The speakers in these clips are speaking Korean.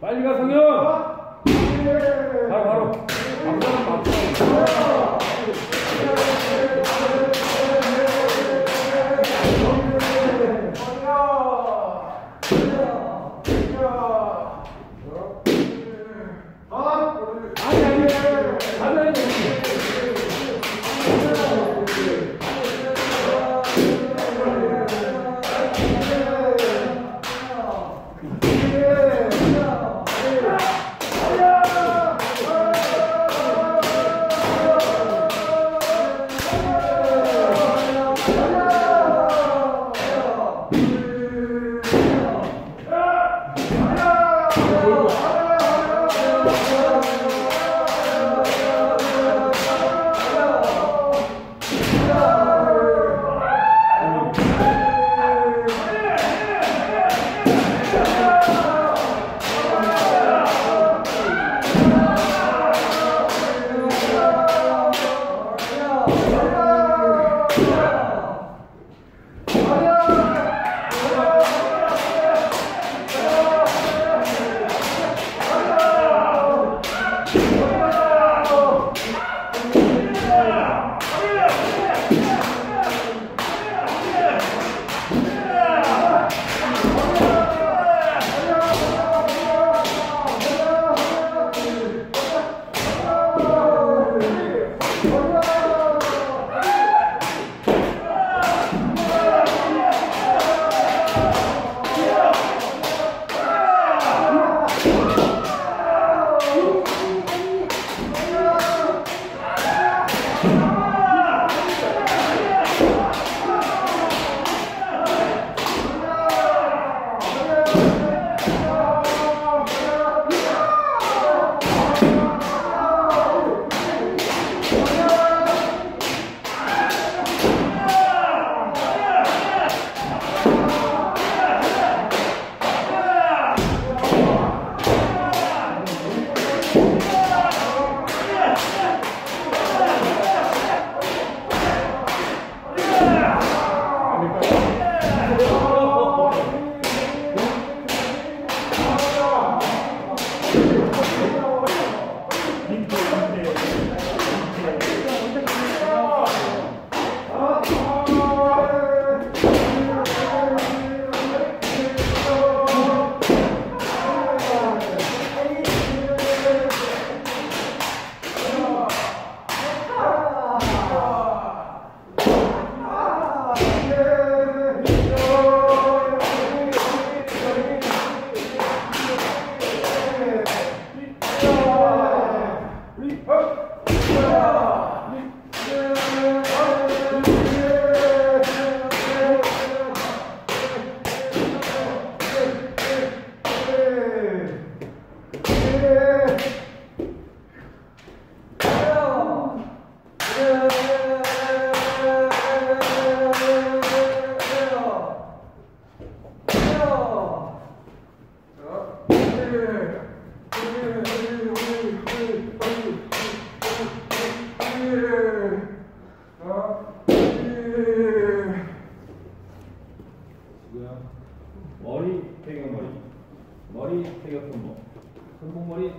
빨리 가 성현. 바로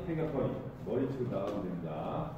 태격거리. 머리 치고 나가면 됩니다.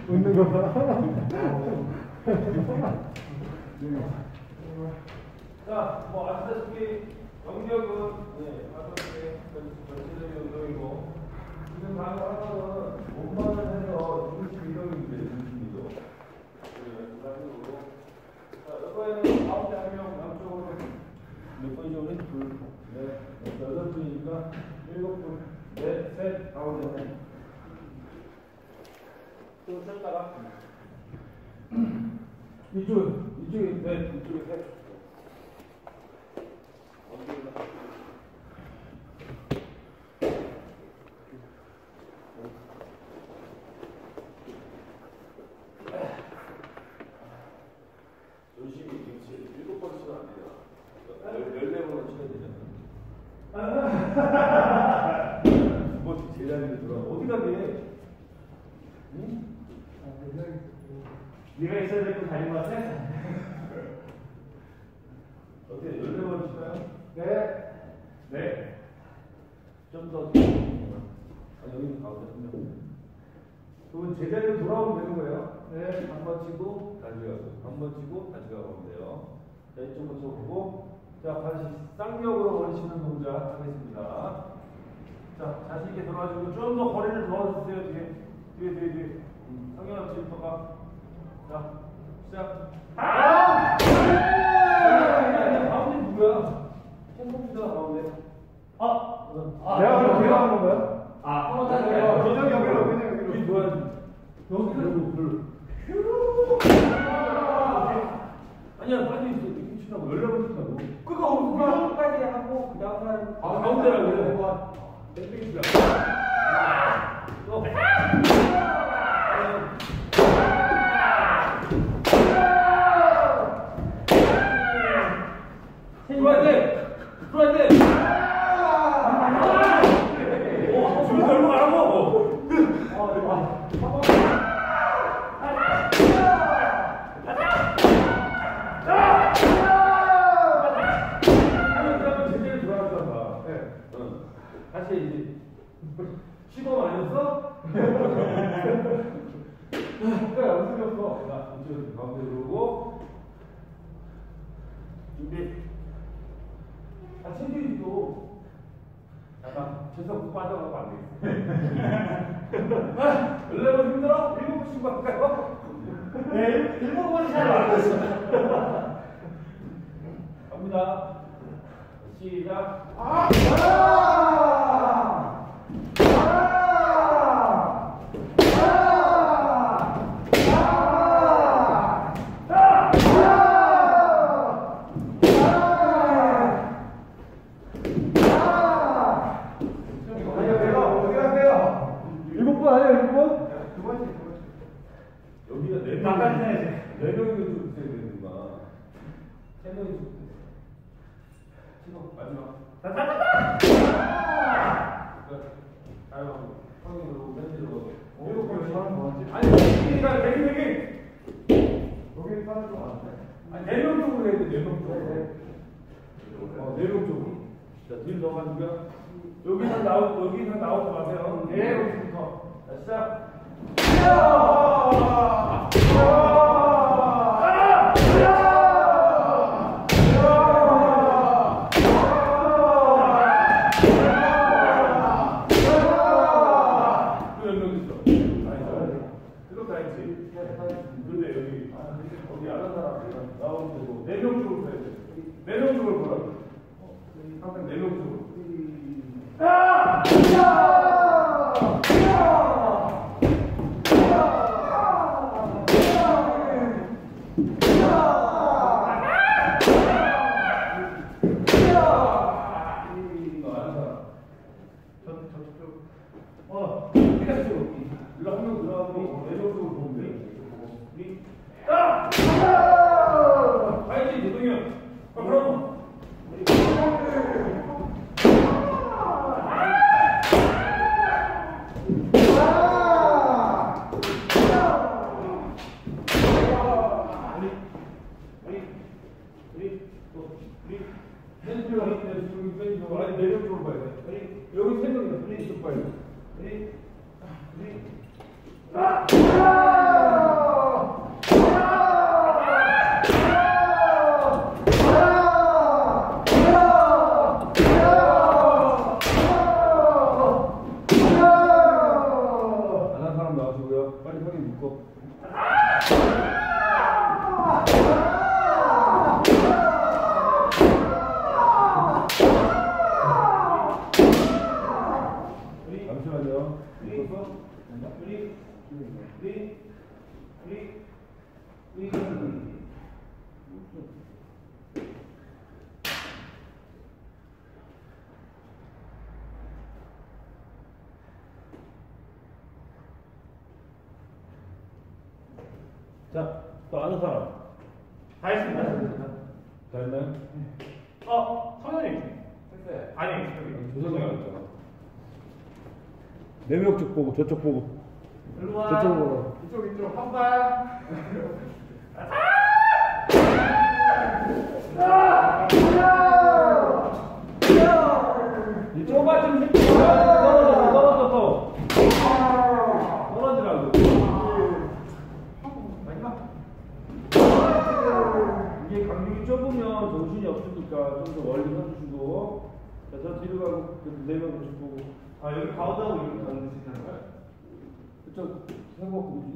웃는 거 봐. 자, 뭐 아시다시피 영역은 전체적인 운동이고 지금 방금 하나는 몸만을 해서 중심 이동인데 중심 이동. 자, 이거에는 가운데 한 명 남쪽으로 몇 번이죠 우리? 둘, 넷, 여섯 분이니까 일곱 분, 넷, 셋. 좀 쉬었다가. 이쪽에, 네, 이쪽에 세. 열심히 그렇지. 7번 치면 안 되잖아. 14번은 쳐야 되잖아. 뭐 제자리에 들어가. 어디 가게? 응? 네가 있어야 될 거 다닌 것 같아? 어때? 14번 칠까요? 네. 네. 좀 더. 아, 여기 가운데 한 명. 그러면 제자리로 돌아오면 되는 거예요? 네. 한 번 치고 다시 가고, 한 번 치고 다시 가면 돼요. 자, 이쪽부터 쳐보고, 자, 다시 쌍벽으로 원치는 동작 하겠습니다. 자, 자신있게 돌아가지고 좀 더 거리를 넣어주세요. 뒤에. 성현아 지금부터가. 자, 시작. 가운데 누구야? 행복주다 가운데. 내가 그럼 내가 하는 거야? 한번 다시 해요. 그냥 여기로. 우리 좋아하지. 여기로 아니야, 빨리 있어. 이렇게 치라고. 14번 치라고. 그거 끝까지 하고 그 다음날 가운데라고 그래. 땡땡이 치라. 또. 들어야 돼! 준비 얼마 가라고! 제대로 돌아갔잖아. 다시 이제 시범 아니었어? 그러니까 연습이었어. 자, 이쪽 가운데 들어오고 준비. 챙기지도. 잠깐, 재석 빠져가고 안 되겠어. 14번 힘들어? 7번 친구 할까요? 네, 7번이 잘 맞았어. 갑니다. 시작. 여기가 4명. 나까지 해야지. 4명이 좀 있어야 되는구나. 3명이 좀. 마지막. 형님으로 멘트로. 아니, 여기가 대기. 여기 사는 좀 많은데. 아니, 4명 쪽으로 해야 돼, 4명 쪽으로. 4명 쪽으로. 자, 뒤로 넘어가니까. 여기서 나오지 마세요. 네, 여기부터. 자, 시작. 근데 여기 안 한 사람 나오면 되고 4명 쪽으로 해야 돼. 4명 쪽으로 보라고. 항상 4명 쪽으로. 일로 한명 들어가고 4명 쪽으로 보면 돼. 파이팅 대동이 형. 그럼. 내려쪽으로 봐야 돼. 여기 3명이다. 이쪽 봐야 돼. 안 한 사람 나와주고요. 빨리 형님 묶어. 잠시만요. 묶어서. 자, 또 아는 사람. 다 했습니다. 다 했나요? 성현이. 아니, 조성이 알았잖아. 내명 쪽 보고 저쪽 보고. 일로 와. 저쪽으로. 이쪽 한 발. 이쪽만 좀 힘. 떨어져. 떨어지라고. 이게 간격이 좁으면 정신이 없으니까 좀 더 멀리 서주시고. 자, 저 뒤로 가고 내명 보시고. 여기 가운데하고 이렇게 가는 수 있는 거야? 그쪽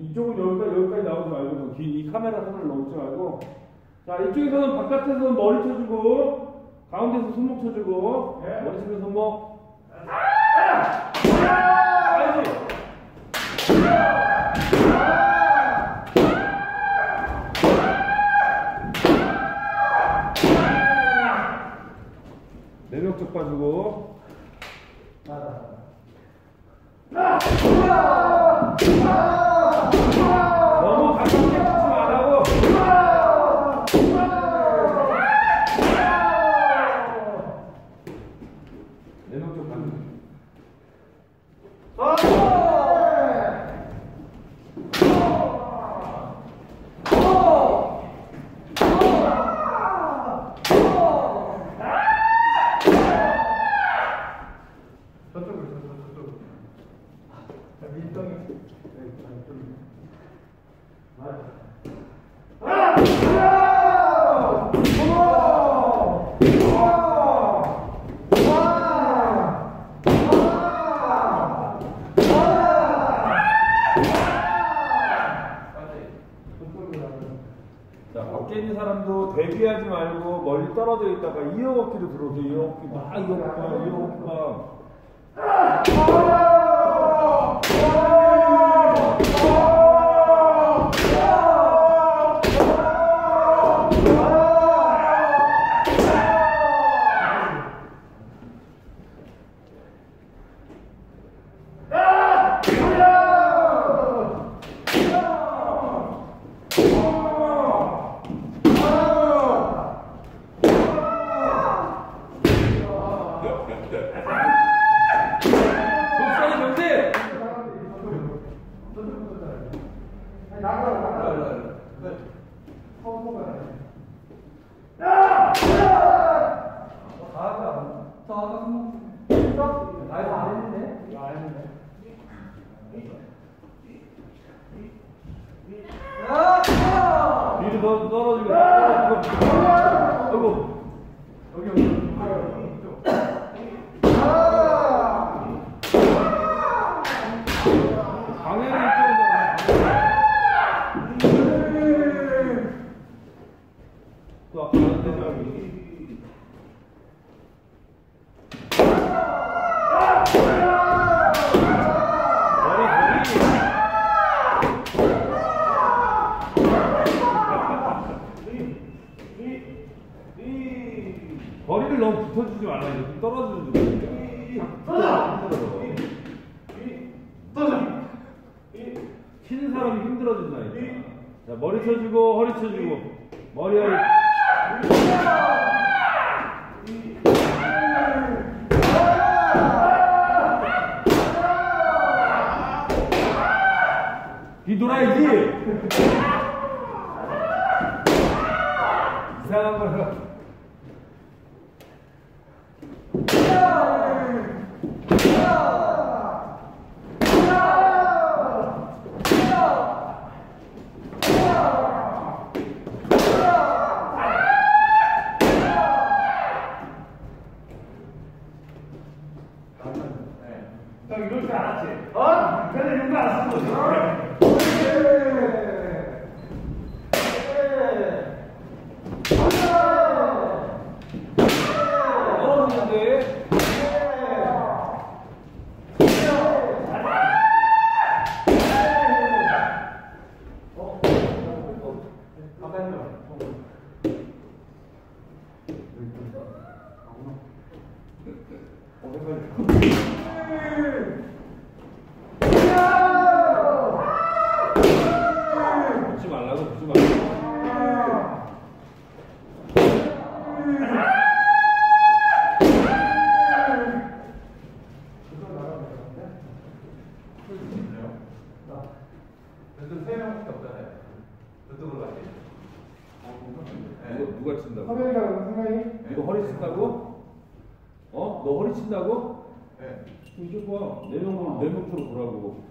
이쪽은 여기까지 나오지 말고 이 카메라 선을 넘지 말고. 자, 이쪽에서는 바깥에서는 머리 쳐주고 가운데서 손목 쳐주고. 네. 머리 치면 손목. 알지? 내벽 쪽 봐주고. 너무 가깝게 붙지 말라고. 내벽 쪽 봐주고. 자, 밖에 있는 사람도 대기하지 말고 멀리 떨어져 있다가 이어걷기로 들어오세요. 이어걷기 막 이어걷기. 뒤로 더 떨어지고. 아이고. 방향이 또 아까 하는 대로. 머리를 너무 붙어주지 말아요. 좀 떨어지는 치는 사람이 힘들어진다니까. 자, 머리 쳐주고 허리 쳐주고 머리 허리. 뒤돌아야지. 이상한 걸. 형 이럴 줄 알았지? 근데 이런 거 알았어. 저쪽 3명밖에 없잖아요. 저쪽으로 가지. 누가 친다고? 성현이가 성현이? 이거 허리 친다고? 어? 너 허리 친다고? 네. 이쪽 봐. 네 명으로 보라고.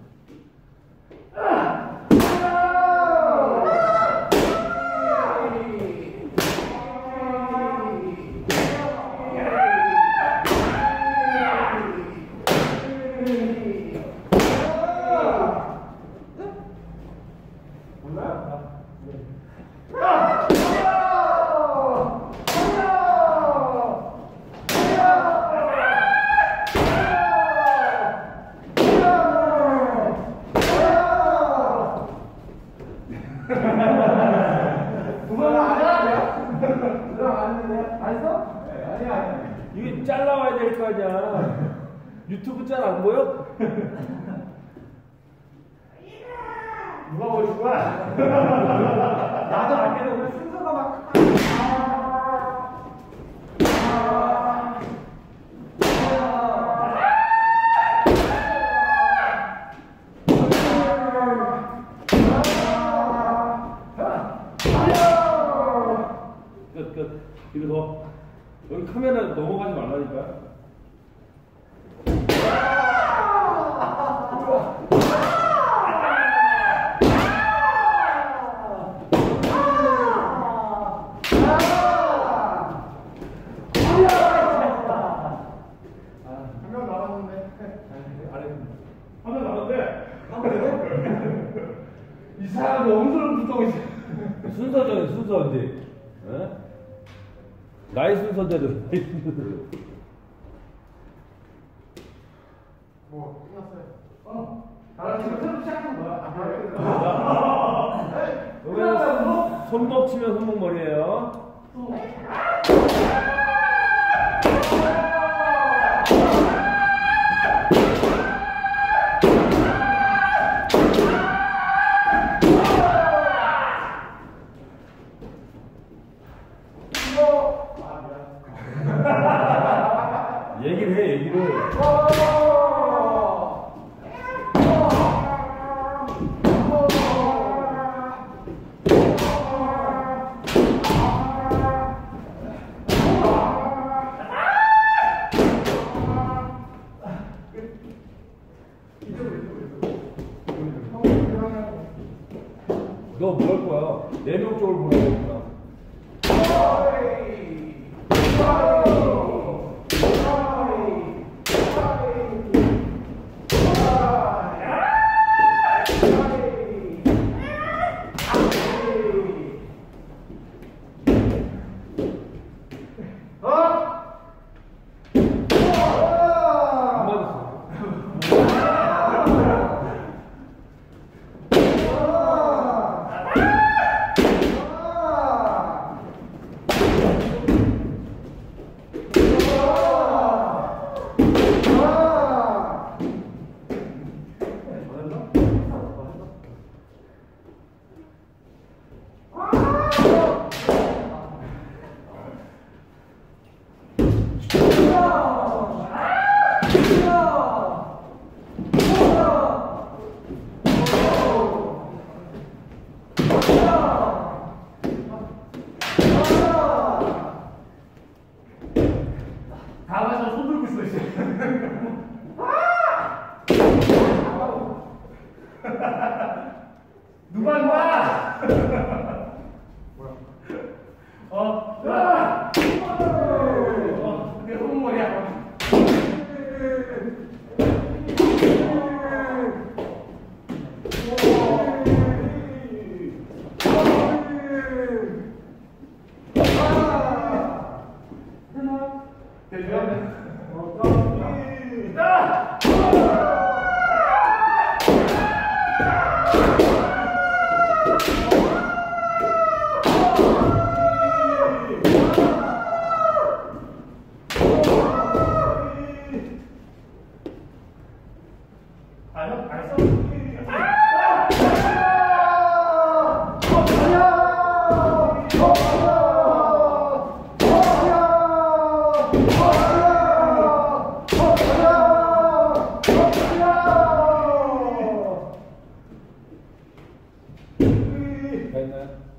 이게 잘라와야 될 거 아니야. 유튜브 짤 안 보여? 누가 보실 거야? 나도 안 되는 오늘 순서가 막. 끝. 이리 더. 여기 카메라 넘어가지 말라니까. 한명 남았는데. 한명 남았대. 이 사람이 엉성을 붙고 있어. 순서죠, 순서 이제. 어? 나의 순서대로. 뭐 끝났어요. 나랑 지금 새로 시작한 거야. 여기는 손목 치면 손목 머리예요. 얘기를 해, 얘기를. 너 뭐 할 거야? 4명 쪽을 보내야 되니까. 가만히 손 들고 있어. 누가 한 거야? 뭐야? 내 손목머리야.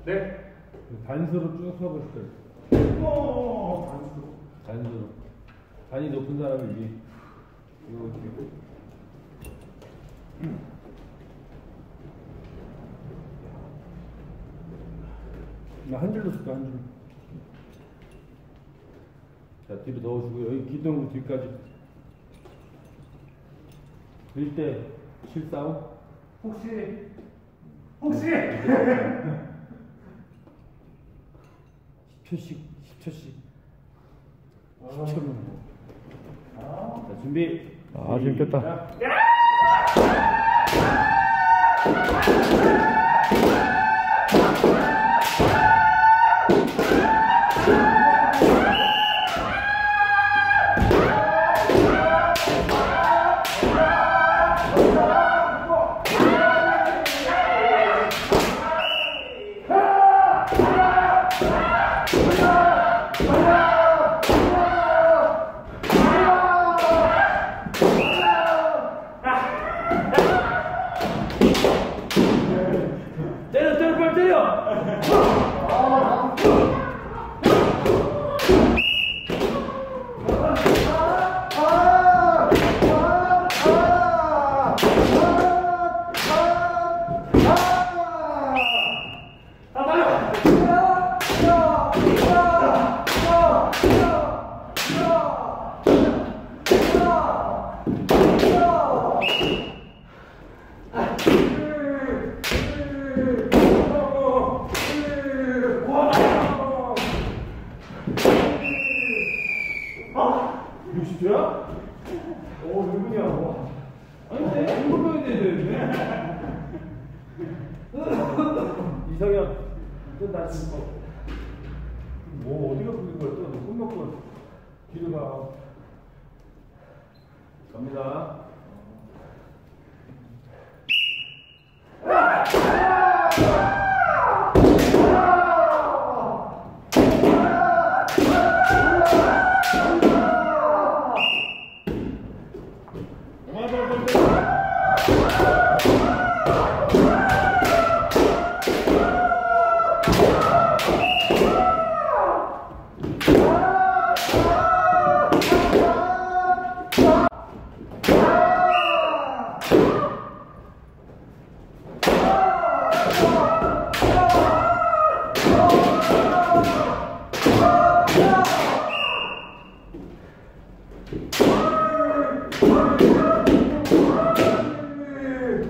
네. 단수로 쭉 서보실 단수로. 단이 높은 사람이 위. 이거 한 줄로 쓸까, 한 줄로. 자, 뒤로 넣어주고, 여기 기둥 뒤까지. 일대 실싸움? 혹시 10초씩 10초면 뭐. 자, 준비. 아, 재밌겠다. 이성현, 나 지금 뭐 어디가 부는 거야? 또 꿈먹고 뒤로 가. 갑니다.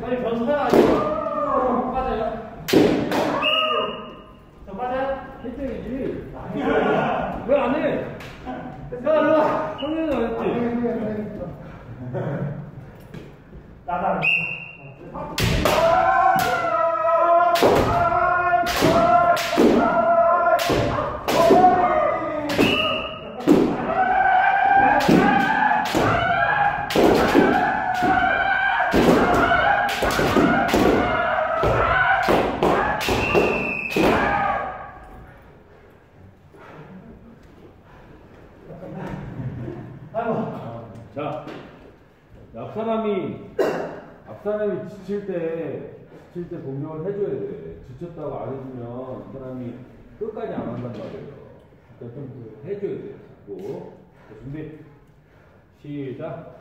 아니 변수가 아니고 맞아요. 저 맞아요? 혜택이지. 왜 안 해? 야, 일로 와. 형님은 안 했지? 나가. 자, 앞사람이 지칠 때 공격을 해줘야 돼. 지쳤다고 안 해주면 이 사람이 끝까지 안 한단 말이에요. 그러니까 좀 해줘야 돼. 자꾸. 자, 준비. 시작.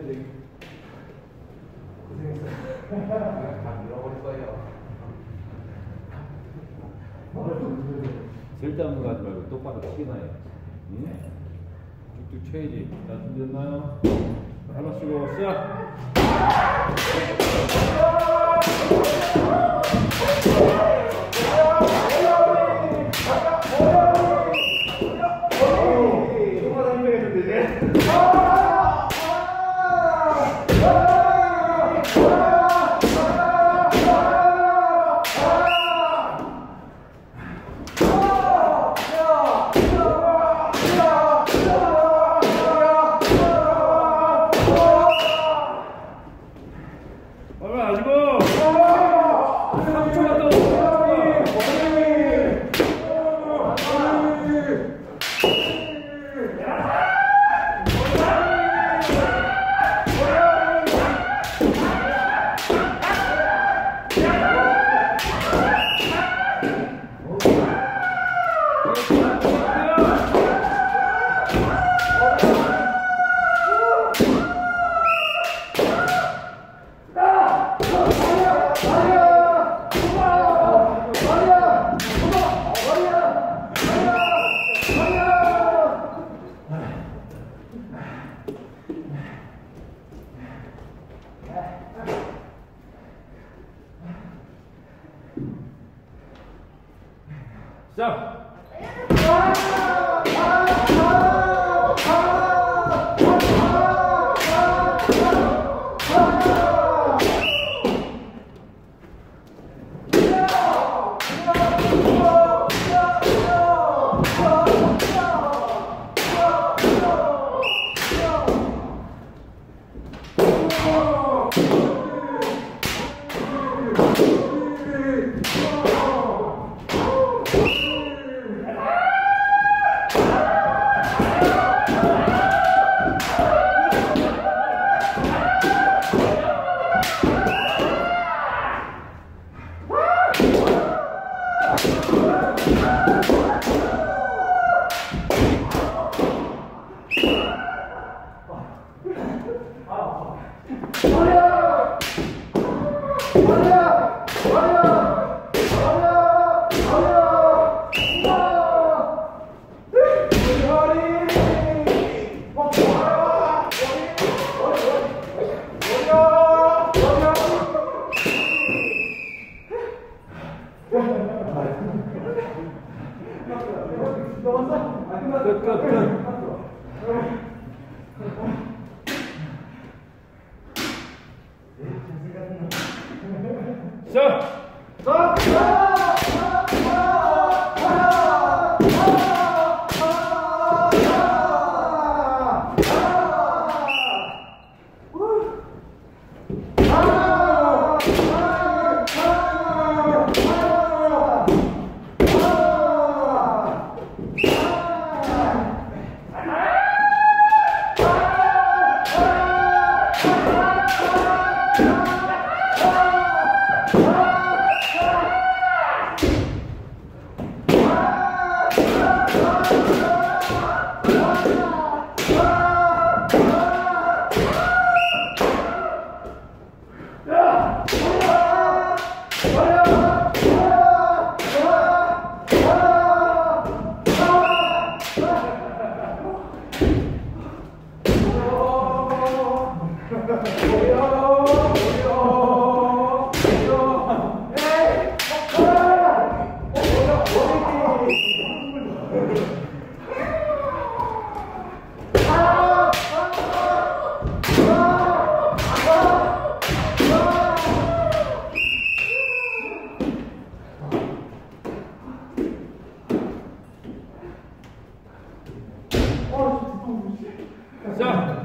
되게 고생했어요. 다 밀어버릴 거예요. 쓸데없는 거 하지 말고 똑바로 치기나 해. 응? 쭉쭉 쳐야지. 자, 준비됐나요? 하나 쓰고 시작! 정말 힘들겠는데 이제? 시작! 자!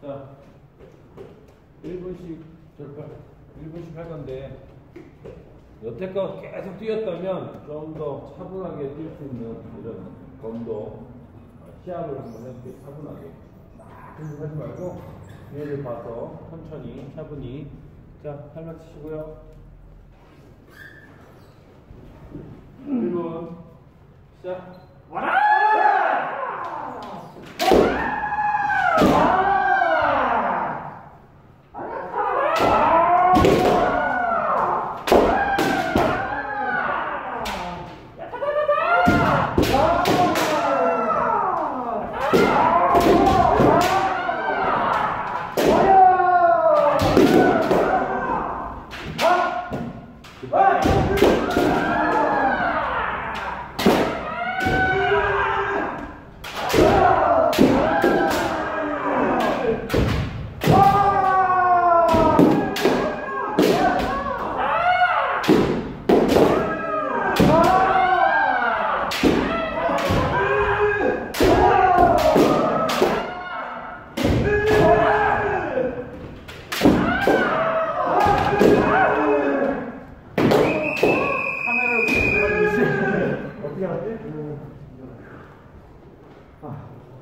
자, 1분씩 할 건데, 여태껏 계속 뛰었다면 좀 더 차분하게 뛸 수 있는 이런 검도 시합을 한번 해볼게요. 차분하게. 딱 하지 말고, 뒤를 봐서 천천히, 차분히. 자, 팔만 치시고요. 1분. 시작.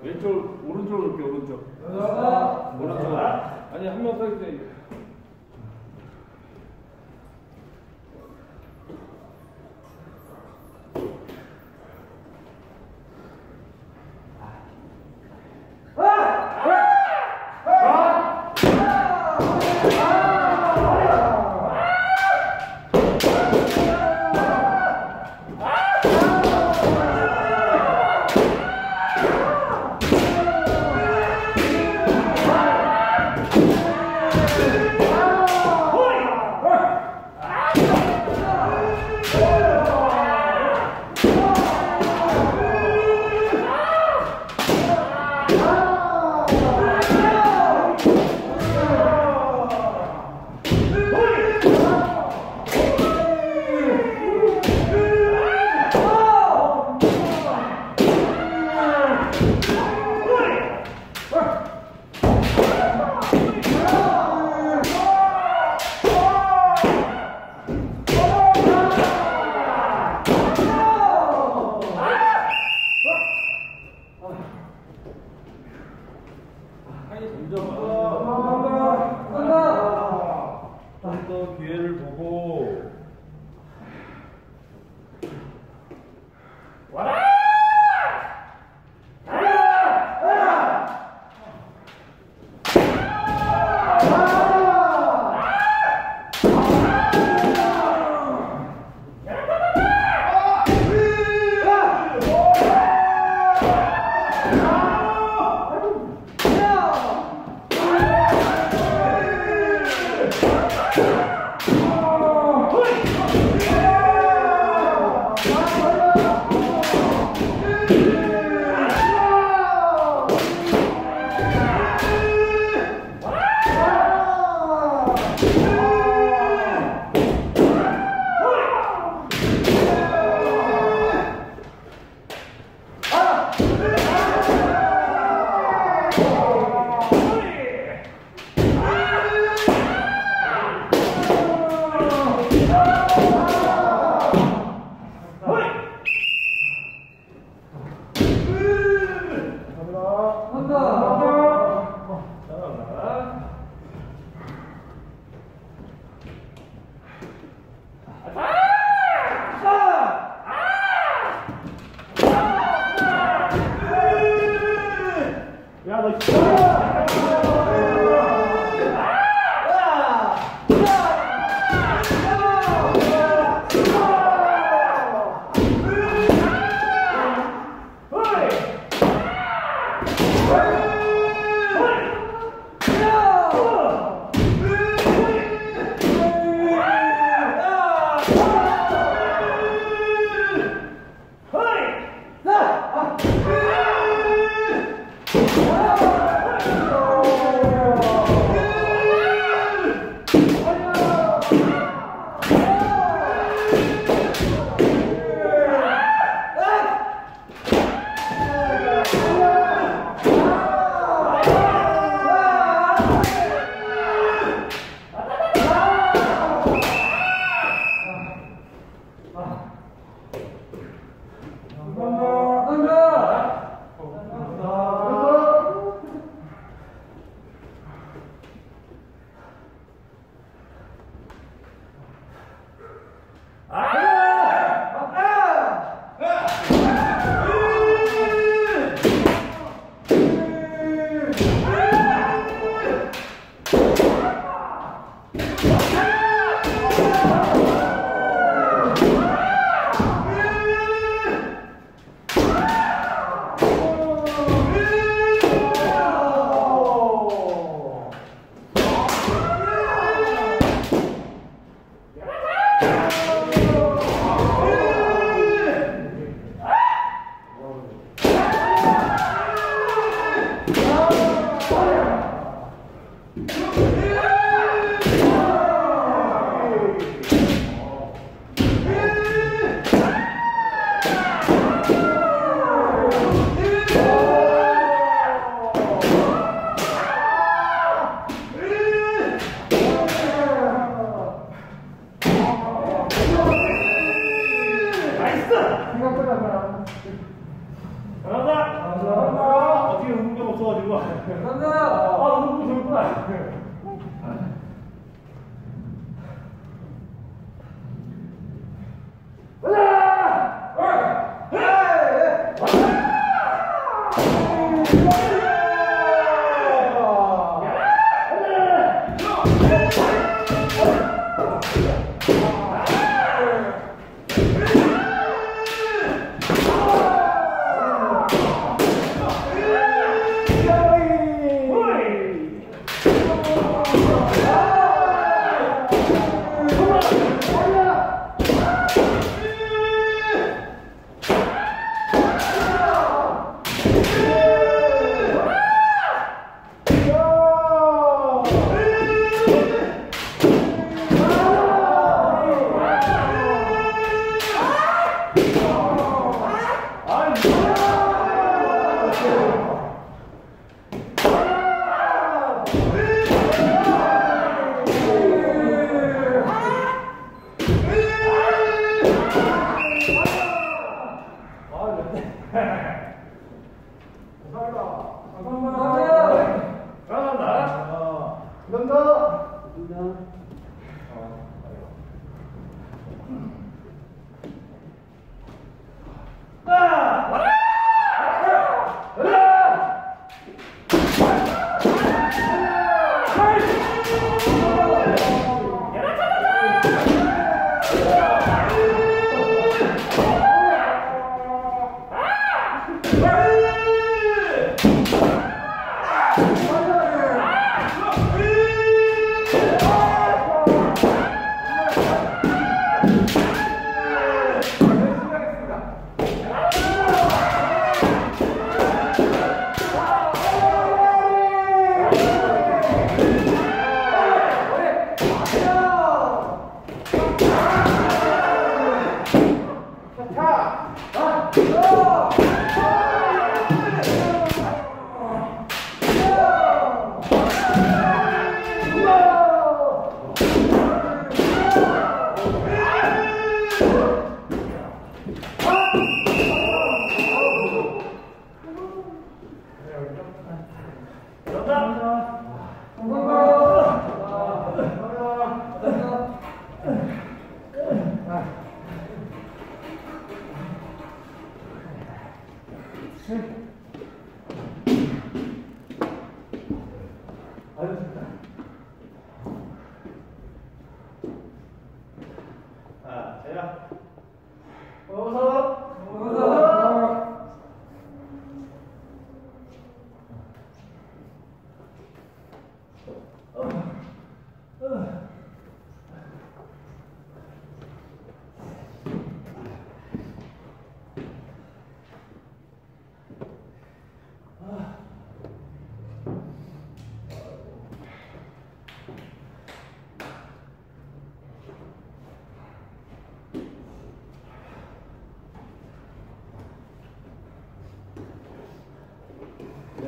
왼쪽, 오른쪽으로 이렇게, 오른쪽. 오른쪽. 아니, 한 명 서 있어요.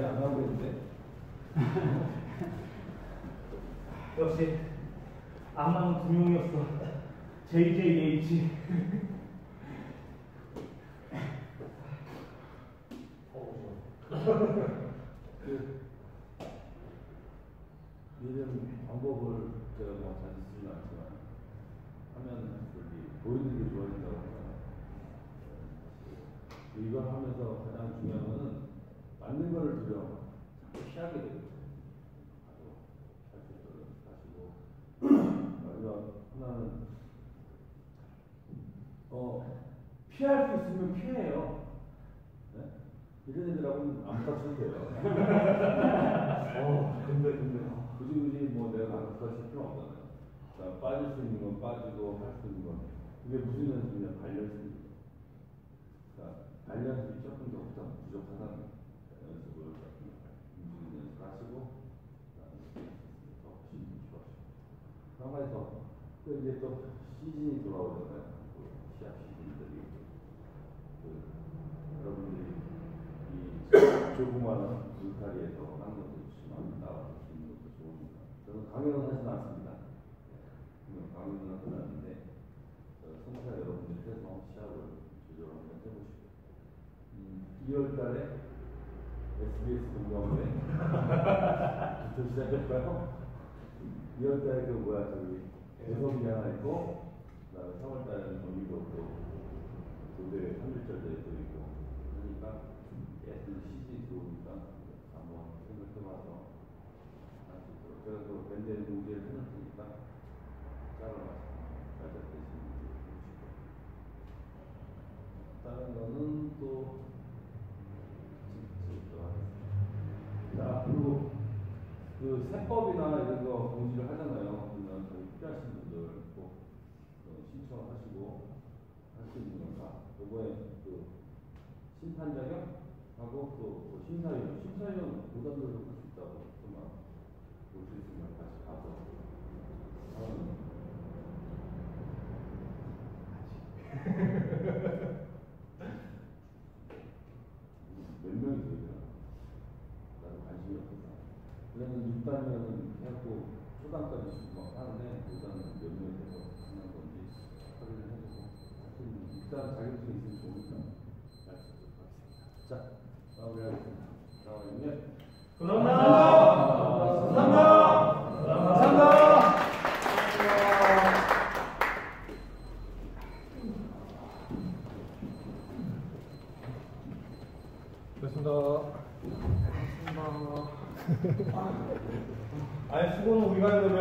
잘 안 나오겠는데? 역시 악마는 두 명이었어. JJH. 이런 방법을 제가 뭐 잘 쓰지는 않지만 하면 보이는 게 좋아진다고 하잖아요. 이걸 하면서 가장 중요한 거는 맞는 걸 두려워 자꾸 피하게 되거든요. 마지막 하나는 피할 수 있으면 피해요. 네? 이런 애들하고는 안 붙어도 돼요. 근데. 굳이 뭐 내가 그렇게 필요 없잖아요. 자, 빠질 수 있는 건 빠지고 할 수 있는 건 그게 무슨 연습이냐? 발연습입니다. 그러니까 발연습이 조금 더 부족하다는 연습을 움직이는 연습을 하시고 더 힘이 좋아지고 한 가지 더 이제 또 시즌이 돌아오잖아요. 시합 시즌들이 여러분들이 이 조그마한 울타리에서 하는 것도 있지만 나와서 쉬는 것도 좋으니까 저는 강연은 하진 않습니다. 강연은 하진 않는데 성사 여러분들이 해서 시합을 조절 한번 해보시고 2월달에 SBS 공감회 부터 시작할까요? 2월달에 그 뭐야 저기 대성이 하나 있고 그다음에 3월달에는 경기도 또 도대 3일절대에 또 있고 그러니까 예쁜 시즌이 들어오니까 한번 생각해봐서 할 수 있도록 제가 또 밴드에 공지를 해놓을 테니까 따라가서 잘 되시면 좋으시고 다른 거는 또 자, 그리고 그 세법이나 이런 거 공지를 하잖아요. 그러면 저희 필요하신 분들 꼭 신청하시고 할 수 있는 건가? 이번에 그 심판 자격하고 또 심사위원 부담들도 할 수 있다고 정말 볼 수 있으면 같이 가서 몇 명이 되더라. 나도 관심이 없었다. 그러면 6단이면 해갖고 초단까지 막 하는데 5단은 몇 명이 돼서 하는 건지 확인을 해주고 하여튼 일단 자격증이 있으면 좋으니까 잘 쓰도록 하겠습니다. 자, 마무리하겠습니다. 다음에 감사합니다. 감사합니다. 고맙습니다. 아니 수고는 우리가 해야 되면